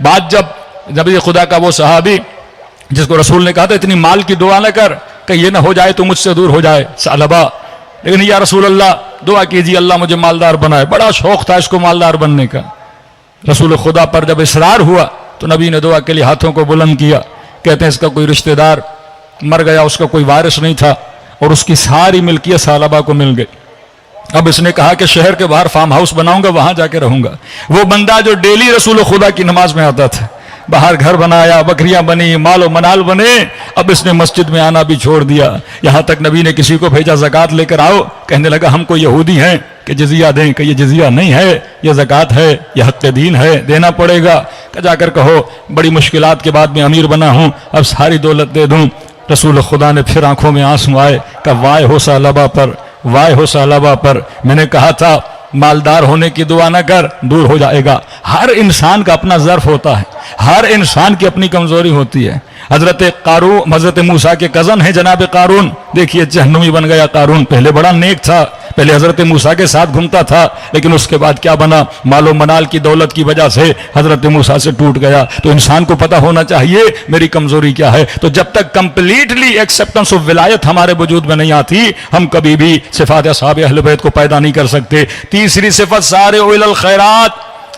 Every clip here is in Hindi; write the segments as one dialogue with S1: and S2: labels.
S1: बात जब नबी खुदा का वो सहाबी जिसको रसूल ने कहा था इतनी माल की दुआ न कर कि ये ना हो जाए तो मुझसे दूर हो जाए सालबा, लेकिन या रसूल अल्लाह दुआ कीजिए अल्लाह मुझे मालदार बनाए। बड़ा शौक था इसको मालदार बनने का। रसूल खुदा पर जब इसरार हुआ तो नबी ने दुआ के लिए हाथों को बुलंद किया। कहते हैं इसका कोई रिश्तेदार मर गया, उसका कोई वारिस नहीं था और उसकी सारी मिल्कियत सालबा को मिल गई। अब इसने कहा कि शहर के बाहर फार्म हाउस बनाऊंगा, वहां जाके रहूंगा। वो बंदा जो डेली रसूल खुदा की नमाज में आता था, बाहर घर बनाया, बकरियां बनी, मालो मनाल बने, अब इसने मस्जिद में आना भी छोड़ दिया। यहां तक नबी ने किसी को भेजा ज़कात लेकर आओ, कहने लगा हम कोई यहूदी हैं कि जजिया दें, कि ये जजिया नहीं है, ये ज़कात है, ये हक़ दीन है, देना पड़ेगा। जाकर कहो बड़ी मुश्किलात के बाद में अमीर बना हूं, अब सारी दौलत दे दूं। रसूल खुदा ने फिर आंखों में आंसू आए, का वाय हो सालबा पर, वाय हो सालबा पर। मैंने कहा था मालदार होने की दुआ न कर, दूर हो जाएगा। हर इंसान का अपना ज़र्फ होता है, हर इंसान की अपनी कमजोरी होती है। हजरत मूसा के कज़न है जनाब कारून, देखिए जहन्नुमी बन गया कारून। पहले बड़ा नेक था, पहले हजरत मूसा के साथ घूमता था, लेकिन उसके बाद क्या बना, मालो मनाल की दौलत की वजह से हजरत मूसा से टूट गया। तो इंसान को पता होना चाहिए मेरी कमजोरी क्या है। तो जब तक कंप्लीटली एक्सेप्टेंस ऑफ विलायत हमारे वजूद में नहीं आती, हम कभी भी सिफात असहाब अहले बैत को पैदा नहीं कर सकते। तीसरी सिफत सारे उलल खैरात,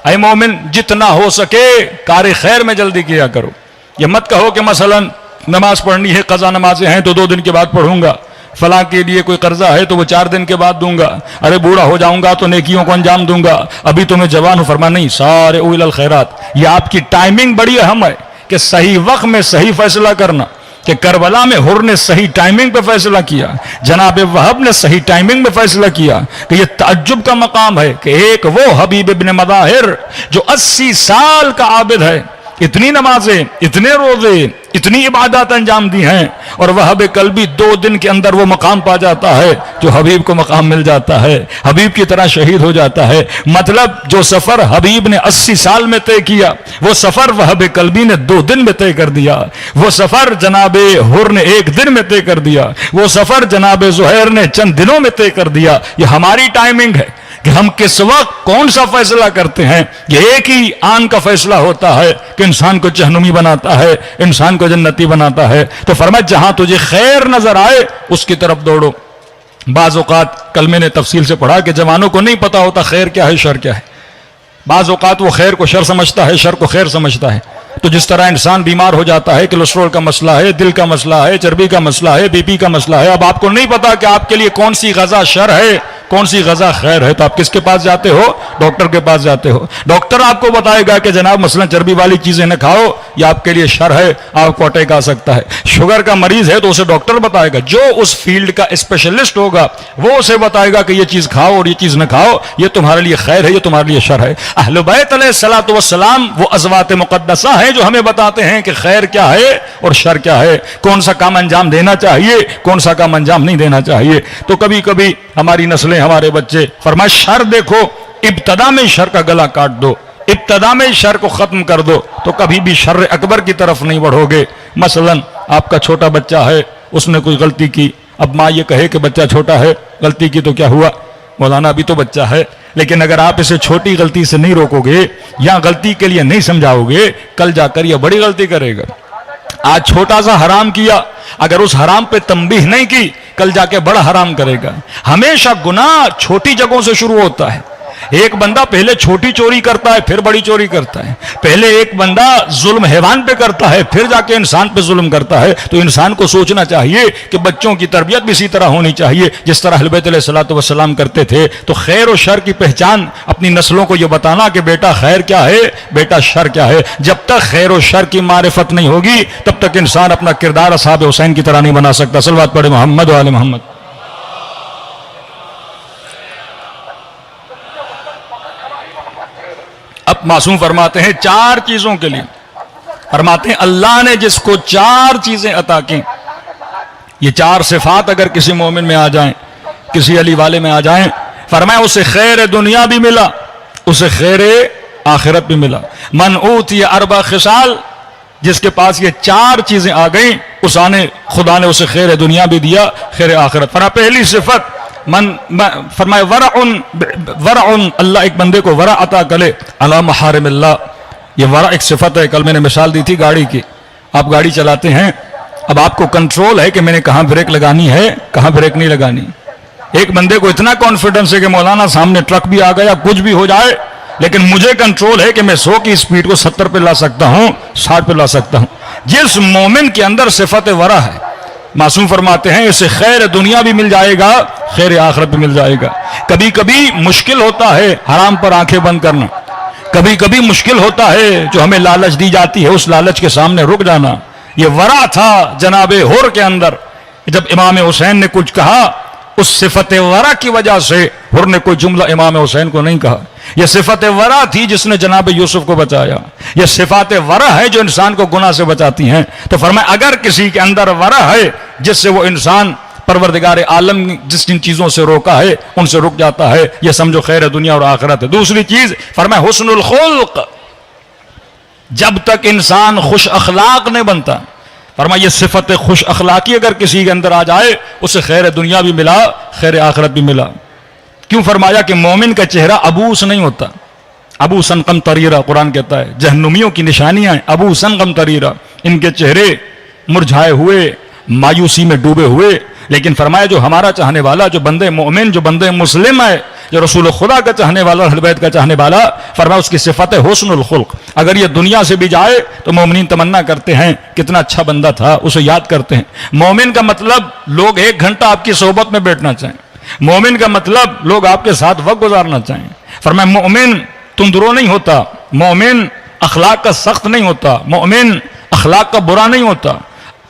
S1: ऐ मोमिन जितना हो सके कार खैर में जल्दी किया करो। ये मत कहो कि मसलन नमाज पढ़नी है, कज़ा नमाजें हैं तो 2 दिन के बाद पढ़ूंगा, फलां के लिए कोई कर्जा है तो वो 4 दिन के बाद दूंगा, अरे बूढ़ा हो जाऊंगा तो नेकियों को अंजाम दूंगा, अभी तो मैं जवान हूं। फरमा नहीं, सारे उलल खैरात। ये आपकी टाइमिंग बड़ी अहम है कि सही वक्त में सही फैसला करना। कि करबला में हुर ने सही टाइमिंग पे फैसला किया, जनाब वहब ने सही टाइमिंग में फैसला किया कि यह ताज्जुब का मकाम है कि एक वो हबीब इब्न मदाहिर जो 80 साल का आबिद है, इतनी नमाजें, इतने रोजे, इतनी इबादत अंजाम दी हैं, और वहब कल्बी 2 दिन के अंदर वो मकाम पा जाता है जो हबीब को मकाम मिल जाता है, हबीब की तरह शहीद हो जाता है। मतलब जो सफर हबीब ने 80 साल में तय किया, वो सफर वहब कल्बी ने 2 दिन में तय कर दिया। वो सफर जनाबे हुर ने 1 दिन में तय कर दिया। वो सफर जनाबे ज़ुहैर ने चंद दिनों में तय कर दिया। ये हमारी टाइमिंग है कि हम किस वक्त कौन सा फैसला करते हैं। ये एक ही आन का फैसला होता है कि इंसान को जहन्नुमी बनाता है, इंसान को जन्नती बनाता है। तो फरमाया जहां तुझे खैर नजर आए उसकी तरफ दौड़ो। बाज़ औक़ात कल मैंने तफसील से पढ़ा कि जवानों को नहीं पता होता खैर क्या है, शर क्या है। बाज़ औक़ात वो खैर को शर समझता है, शर को खैर समझता है। तो जिस तरह इंसान बीमार हो जाता है, कोलेस्ट्रॉल का मसला है, दिल का मसला है, चर्बी का मसला है, बीपी का मसला है, अब आपको नहीं पता कि आपके लिए कौन सी गज़ा शर है, कौन सी गज़ा खैर है, तो आप किसके पास जाते हो? डॉक्टर के पास जाते हो। डॉक्टर आपको बताएगा कि जनाब मसलन चर्बी वाली चीजें न खाओ, यह आपके लिए शर है, आपको अटैक आ सकता है। शुगर का मरीज है तो उसे डॉक्टर बताएगा, जो उस फील्ड का स्पेशलिस्ट होगा वो उसे बताएगा कि यह चीज खाओ और ये चीज न खाओ, ये तुम्हारे लिए खैर है, ये तुम्हारे लिए शर है। अहले बैत अलैहिस्सलातु वस्सलाम वो अज़वात मुक़द्दसा है जो हमें बताते हैं कि खैर क्या है और शर क्या है, कौन सा काम अंजाम देना चाहिए, कौन सा काम अंजाम नहीं देना चाहिए। तो कभी कभी हमारी नस्लें, हमारे बच्चे फरमाए शर देखो, इब्तदा में शर का गला काट दो, इब्तदा में शर को खत्म कर दो, तो कभी भी शर अकबर की तरफ नहीं बढ़ोगे। मसलन आपका छोटा बच्चा है, उसने कोई गलती की, अब माँ ये कहे कि बच्चा छोटा है, गलती की तो क्या हुआ, मौलाना अभी तो बच्चा है, लेकिन अगर आप इसे छोटी गलती से नहीं रोकोगे या गलती के लिए नहीं समझाओगे, कल जाकर यह बड़ी गलती करेगा। आज छोटा सा हराम किया, अगर उस हराम पे तंबीह नहीं की, कल जाके बड़ा हराम करेगा। हमेशा गुनाह छोटी जगहों से शुरू होता है। एक बंदा पहले छोटी चोरी करता है, फिर बड़ी चोरी करता है। पहले एक बंदा जुल्म हैवान पे करता है, फिर जाके इंसान पे जुल्म करता है। तो इंसान को सोचना चाहिए कि बच्चों की तरबियत भी इसी तरह होनी चाहिए जिस तरह अहले बैत अलैहिस्सलातु वस्सलाम करते थे। तो खैर और शर की पहचान अपनी नस्लों को यह बताना कि बेटा खैर क्या है, बेटा शर क्या है। जब तक खैर और शर की मारिफत नहीं होगी, तब तक इंसान अपना किरदार असहाब हुसैन की तरह नहीं बना सकता। सल्लल्लाहु अलैहि मोहम्मद व आले मोहम्मद। अब मासूम फरमाते हैं 4 चीजों के लिए, फरमाते हैं अल्लाह ने जिसको 4 चीजें अता की, ये 4 सिफात अगर किसी मोमिन में आ जाएं, किसी अली वाले में आ जाएं, फरमाया उसे खैर दुनिया भी मिला, उसे खैर आखिरत भी मिला। मन ऊतिया अर्बा खिसाल, जिसके पास ये 4 चीजें आ गई, उसाने खुदा ने उसे खैर दुनिया भी दिया, खैर आखिरत। फरमा पहली सिफत फरमाए वरउन, अल्लाह एक बंदे को वरा अता करे अला महारिमिल्लाह, ये वरा एक सिफत है। कल मैंने मिसाल दी थी गाड़ी की। आप गाड़ी चलाते हैं, अब आपको कंट्रोल है कि मैंने कहां ब्रेक लगानी है, कहां ब्रेक नहीं लगानी। एक बंदे को इतना कॉन्फिडेंस है कि मौलाना सामने ट्रक भी आ गया, कुछ भी हो जाए, लेकिन मुझे कंट्रोल है कि मैं 100 की स्पीड को 70 पे ला सकता हूं, 60 पे ला सकता हूं। जिस मोमिन के अंदर सिफत वरा है, मासूम फरमाते हैं इसे खैर दुनिया भी मिल जाएगा, खैर आखिरत भी मिल जाएगा। कभी कभी मुश्किल होता है हराम पर आंखें बंद करना, कभी कभी मुश्किल होता है जो हमें लालच दी जाती है उस लालच के सामने रुक जाना। ये वरा था जनाबे हुर के अंदर। जब इमाम हुसैन ने कुछ कहा, उस सिफत वरा की वजह से हुर ने कोई जुमला इमाम हुसैन को नहीं कहा। यह सिफत वरा थी जिसने जनाब यूसुफ को बचाया। यह सिफात वरा है जो इंसान को गुनाह से बचाती हैं। तो फरमाया अगर किसी के अंदर वरा है जिससे वो इंसान परवरदिगार आलम जिस जिन चीजों से रोका है उनसे रुक जाता है, यह समझो खैर दुनिया और आखिरत है। दूसरी चीज फरमाया हुस्नुल खुल्क, जब तक इंसान खुश अखलाक नहीं बनता, फरमाया ये सिफत खुश अखलाकी अगर किसी के अंदर आ जाए उसे खैर दुनिया भी मिला, खैर आखिरत भी मिला। क्यों? फरमाया कि मोमिन का चेहरा अबूस नहीं होता। अबू सन कम तरीरा, कुरान कहता है जहन्नुमियों की निशानियां हैं अबू सन कम तरीरा, इनके चेहरे मुरझाए हुए, मायूसी में डूबे हुए। लेकिन फरमाया जो हमारा चाहने वाला, जो बंदे मोमिन, जो बंदे मुस्लिम है, जो रसूल खुदा का चाहने वाला, अहले बैत का चाहने वाला, फरमाया उसकी सिफत है हुस्नुल खुल्क। अगर ये दुनिया से भी जाए तो मोमिन तमन्ना करते हैं कितना अच्छा बंदा था, उसे याद करते हैं। मोमिन का मतलब लोग 1 घंटा आपकी सोहबत में बैठना चाहें। मोमिन का मतलब लोग आपके साथ वक्त गुजारना चाहें। फरमाया मोमिन तुंदरो नहीं होता, मोमिन अखलाक का सख्त नहीं होता, मोमिन अखलाक का बुरा नहीं होता।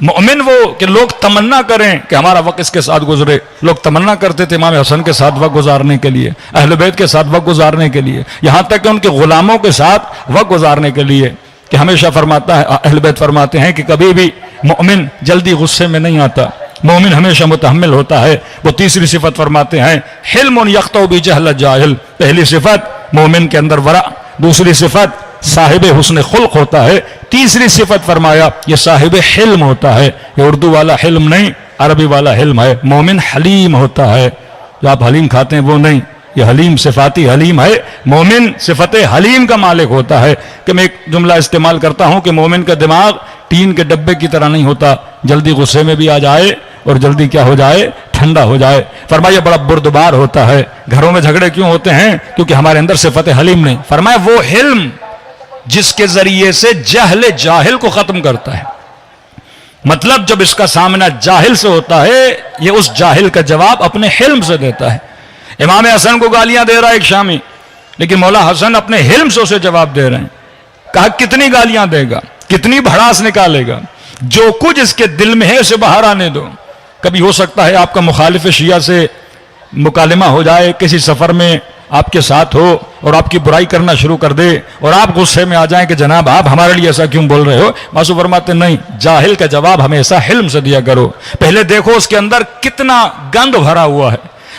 S1: मोमिन वो कि लोग तमन्ना करें कि हमारा वक्त इसके साथ गुजरे। लोग तमन्ना करते थे इमाम हसन के साथ वक्त गुजारने के लिए, अहले बैत के साथ वक्त गुजारने के लिए, यहां तक कि उनके गुलामों के साथ वक्त गुजारने के लिए। कि हमेशा फरमाता है अहले बैत फरमाते हैं कि कभी भी मोमिन जल्दी गुस्से में नहीं आता, मोमिन हमेशा मुतहम्मिल होता है। वो तीसरी सिफत फरमाते हैं हिल्मुन यख्तौ बि जहल जाहिल। पहली सिफत मोमिन के अंदर वरा, दूसरी सिफत साहिब हुस्न खुल्क होता है, तीसरी सिफत फरमाया ये साहिब हिल्म होता है। ये उर्दू वाला हिल्म नहीं, अरबी वाला हिल्म है। मोमिन हलीम होता है, जो आप हलीम खाते हैं वो नहीं, ये हलीम सिफाती हलीम है। मोमिन सिफत हलीम का मालिक होता है। कि मैं एक जुमला इस्तेमाल करता हूं कि मोमिन का दिमाग टीन के डब्बे की तरह नहीं होता, जल्दी गुस्से में भी आ जाए और जल्दी क्या हो जाए, ठंडा हो जाए। फरमाया बड़ा बुर्दबार होता है। घरों में झगड़े क्यों होते हैं? क्योंकि हमारे अंदर सिफत हलीम नहीं। फरमाया वो हिल्म जिसके जरिए से जहल जाहिल को खत्म करता है। मतलब जब इसका सामना जाहिल से होता है, ये उस जाहिल का जवाब अपने हिल्म से देता है। इमाम हसन को गालियां दे रहा है एक शामी, लेकिन मौला हसन अपने हिल्म से उसे जवाब दे रहे हैं। कहा कितनी गालियां देगा, कितनी भड़ास निकालेगा, जो कुछ इसके दिल में है उसे बाहर आने दो। कभी हो सकता है आपका मुखालिफ शिया से मुकालमा हो जाए, किसी सफर में आपके साथ हो और आपकी बुराई करना शुरू कर दे और आप गुस्से में आ जाएं कि जनाब आप हमारे लिए ऐसा क्यों बोल रहे हो। मासूम फरमाते नहीं, जाहिल का जवाब हमेशा हिल्म से दिया करो। पहले देखो उसके अंदर कितना गंद भरा हुआ है,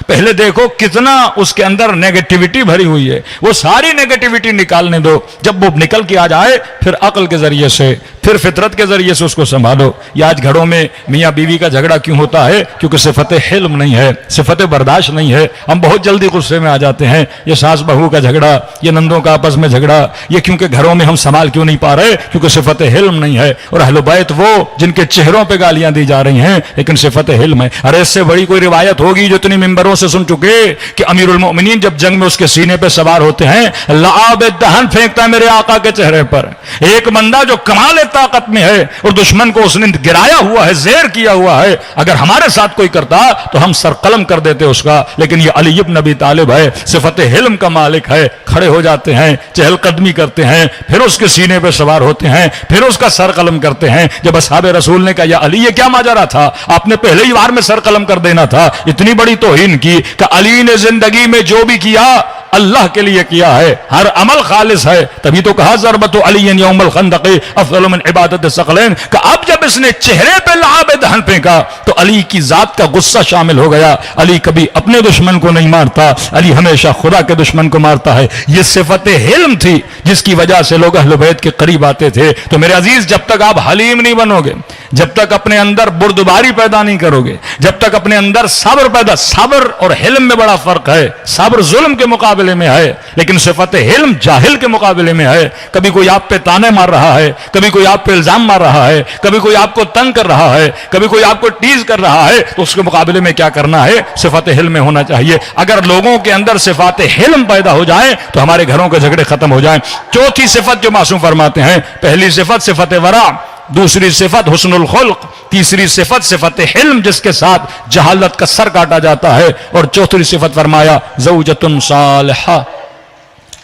S1: पहले देखो कितना उसके अंदर नेगेटिविटी भरी हुई है, वो सारी नेगेटिविटी निकालने दो। जब वो निकल के आ जाए फिर अक्ल के जरिए से, फिर फितरत के जरिए से उसको संभालो। ये आज घरों में मियाँ बीवी का झगड़ा क्यों होता है? क्योंकि सिफत हिल्म नहीं है, सिफत बर्दाश्त नहीं है। हम बहुत जल्दी गुस्से में आ जाते हैं। ये सास बहू का झगड़ा, ये नंदों का आपस में झगड़ा, ये क्योंकि घरों में हम संभाल क्यों नहीं पा रहे? क्योंकि सिफत हिल्म नहीं है। और अहले बैत वो जिनके चेहरों पर गालियां दी जा रही हैं, लेकिन सिफत हिल्म है। अरे इससे बड़ी कोई रिवायत होगी जो इतनी मिंबरों से सुन चुके कि अमीरुल मोमिनीन जब जंग में उसके सीने पे सवार होते हैं, लाब दहन फेंकता है मेरे आका के चेहरे पर। एक बंदा जो कमाल ताकत में है और दुश्मन को उसने गिराया हुआ है, जेर किया हुआ है, अगर हमारे साथ कोई करता तो हम सर कलम कर देते उसका। लेकिन ये अली इब्न अबी तालिब है, सिफत हिल्म का मालिक है। खड़े हो जाते हैं, चहलकदमी करते हैं, फिर उसके सीने पे सवार होते हैं, फिर उसका सर कलम करते हैं। जब असहाब रसूल ने कहा या अली ये क्या माजरा था, आपने पहले ही वार में सर कलम कर देना था। इतनी बड़ी तौहीन की कि अली ने जिंदगी में जो भी किया अल्लाह के लिए किया है, हर अमल खालिस है। तभी तो कहा ज़रबतु अली यौमल खंदक़ अफ़ज़ल मिन इबादत सकलैन। कि अब जब इसने चेहरे पे लाब दहन फेंका तो अली की जात का गुस्सा शामिल हो गया। अली कभी अपने दुश्मन को नहीं मारता, अली हमेशा खुदा के दुश्मन को मारता है। यह सिफत हिल्म थी जिसकी वजह से लोग अहले बैत के करीब आते थे। तो मेरे अजीज, जब तक आप हलीम नहीं बनोगे, जब तक अपने अंदर बुर्दबारी पैदा नहीं करोगे, जब तक अपने अंदर सब्र पैदा, सब्र और हिल्म में बड़ा फर्क है। सब्र जुल्म के मुकाबले मुकाबले में है, लेकिन सिफत हिल्म जाहिल के मुकाबले में है। कभी कोई आप पे ताने मार रहा है, कभी कोई आप पे इल्जाम मार रहा है, कभी कोई आपको तंग कर रहा है, कभी कोई आपको टीज कर रहा है, तो उसके मुकाबले में क्या करना है? सिफत हिल्म में होना चाहिए। अगर लोगों के अंदर सिफात हिल्म पैदा हो जाए तो हमारे घरों के झगड़े खत्म हो जाए। चौथी सिफत जो मासूम फरमाते हैं, पहली सिफत सिफत वरा, दूसरी सिफत हुस्नुल खुल्क, तीसरी सिफत सिफत हिल्म जिसके साथ जहालत का सर काटा जाता है, और चौथी सिफत फरमाया ज़ौजतुन सालिहा।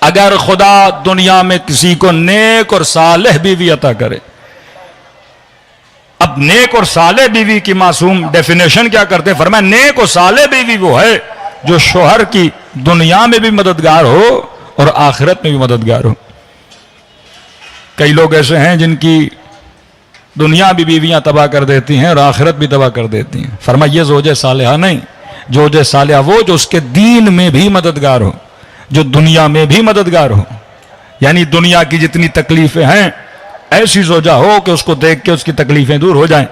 S1: अगर खुदा दुनिया में किसी को नेक और सालेह बीवी अता करे, अब नेक और सालेह बीवी की मासूम डेफिनेशन क्या करते हैं? फरमाया नेक और सालेह बीवी वो है जो शोहर की दुनिया में भी मददगार हो और आखिरत में भी मददगार हो। कई लोग ऐसे हैं जिनकी दुनिया भी बीवियां तबाह कर देती हैं और आखिरत भी तबाह कर देती हैं। फरमाया ये ज़ौजे सालिहा नहीं, ज़ौजे सालिहा वो जो उसके दीन में भी मददगार हो, जो दुनिया में भी मददगार हो। यानी दुनिया की जितनी तकलीफें हैं, ऐसी ज़ौजा हो कि उसको देख के उसकी तकलीफें दूर हो जाएं।